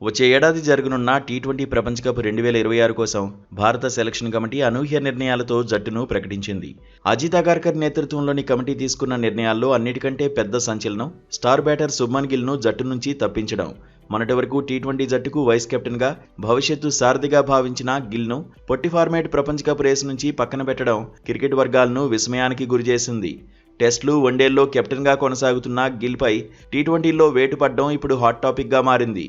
వచ్చే ఏడాది జరగనున్న టీ20 ప్రపంచ కప్ 2026 కోసం భారత సెలక్షన్ కమిటీ అనూహ్య నిర్ణయాలతో జట్టును ప్రకటించింది. అజిత్ అగార్కర్ నేతృత్వంలోని కమిటీ తీసుకున్న నిర్ణయాల్లో అన్నిటికంటే పెద్ద సంచలనం స్టార్ బ్యాటర్ శుభ్మన్ గిల్ను జట్టు నుంచి తప్పించడం. మొన్నటి వరకు టీ20 జట్టుకు వైస్ కెప్టెన్గా, భవిష్యత్తు సారథిగా భావించిన గిల్ను పొట్టి ఫార్మాట్ ప్రపంచ కప్ రేసు నుంచి పక్కన పెట్టడం క్రికెట్ వర్గాలను విస్మయానికి గురిచేసింది. టెస్టులు, వన్డేల్లో కెప్టెన్గా కొనసాగుతున్న గిల్పై టీ20లో వేటు పడడం ఇప్పుడు హాట్ టాపిక్గా మారింది.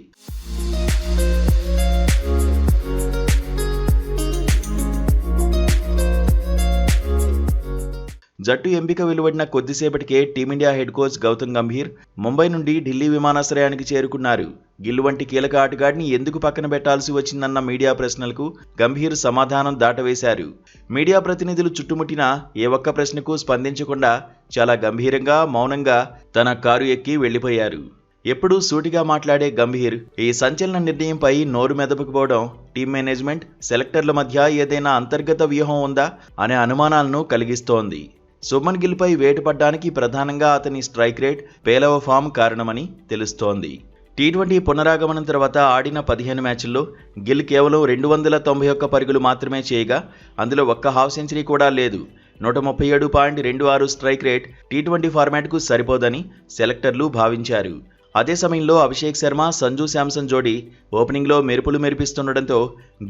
జట్టు ఎంపిక వెలువడిన కొద్దిసేపటికే team India head coach Gautam Gambhir Mumbai నుండి ఢిల్లీ విమానాశ్రయానికి చేరుకున్నారు. గిల్ వంటి కీలక ఆటగాడిని ఎందుకు పక్కన పెట్టాల్సి వచ్చిందన్న మీడియా ప్రశ్నలకు గంభీర్ సమాధానం దాటవేశారు. మీడియా ప్రతినిధులు చుట్టుముట్టిన ఏ ఒక్క ప్రశ్నకు స్పందించకుండా చాలా గంభీరంగా, మౌనంగా తన కారు ఎక్కి వెళ్లిపోయారు. ఎప్పుడూ సూటిగా మాట్లాడే గంభీర్ ఈ సంచలన నిర్ణయంపై నోరు మెదపకపోవడం టీం మేనేజ్మెంట్, సెలెక్టర్ల మధ్య ఏదైనా అంతర్గత వ్యూహం ఉందా అనే అనుమానాలను కలిగిస్తోంది. శుభ్మన్ గిల్పై వేటు పడ్డానికి ప్రధానంగా అతని స్ట్రైక్ రేట్, పేలవ ఫామ్ కారణమని తెలుస్తోంది. టీ20 పునరాగమనం తర్వాత ఆడిన 15 మ్యాచ్ల్లో గిల్ కేవలం 291 పరుగులు మాత్రమే చేయగా అందులో ఒక్క హాఫ్ సెంచరీ కూడా లేదు. 137.26 స్ట్రైక్ రేట్ టీ20 ఫార్మాట్కు సరిపోదని సెలెక్టర్లు భావించారు. అదే సమయంలో అభిషేక్ శర్మ, సంజు శాంసన్ జోడీ ఓపెనింగ్లో మెరుపులు మెరిపిస్తుండటంతో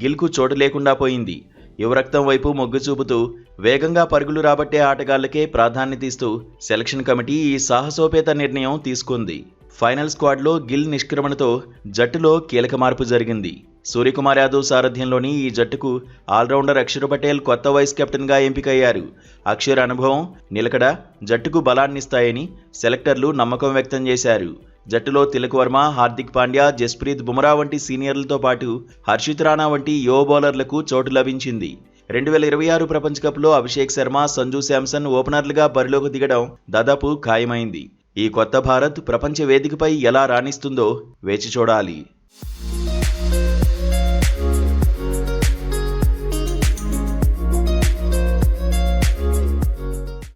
గిల్కు చోటు లేకుండా పోయింది. యువరక్తం వైపు మొగ్గు చూపుతూ వేగంగా పరుగులు రాబట్టే ఆటగాళ్లకే ప్రాధాన్యత ఇస్తూ సెలక్షన్ కమిటీ ఈ సాహసోపేత నిర్ణయం తీసుకుంది. ఫైనల్ స్క్వాడ్లో గిల్ నిష్క్రమణతో జట్టులో కీలక మార్పు జరిగింది. సూర్యకుమార్ యాదవ్ సారథ్యంలోని ఈ జట్టుకు ఆల్రౌండర్ అక్షర్ పటేల్ కొత్త వైస్ కెప్టెన్గా ఎంపికయ్యారు. అక్షర్ అనుభవం, నిలకడ జట్టుకు బలాన్నిస్తాయని సెలెక్టర్లు నమ్మకం వ్యక్తం చేశారు. జట్టులో తిలక్ వర్మ, హార్దిక్ పాండ్యా, జస్ప్రీత్ బుమ్రా వంటి సీనియర్లతో పాటు హర్షిత్ రాణా వంటి యువ బౌలర్లకు చోటు లభించింది. 2026 ప్రపంచ కప్లో అభిషేక్ శర్మ, సంజు శాంసన్ ఓపెనర్లుగా బరిలోకి దిగడం దాదాపు ఖాయమైంది. ఈ కొత్త భారత్ ప్రపంచ వేదికపై ఎలా రాణిస్తుందో వేచి చూడాలి.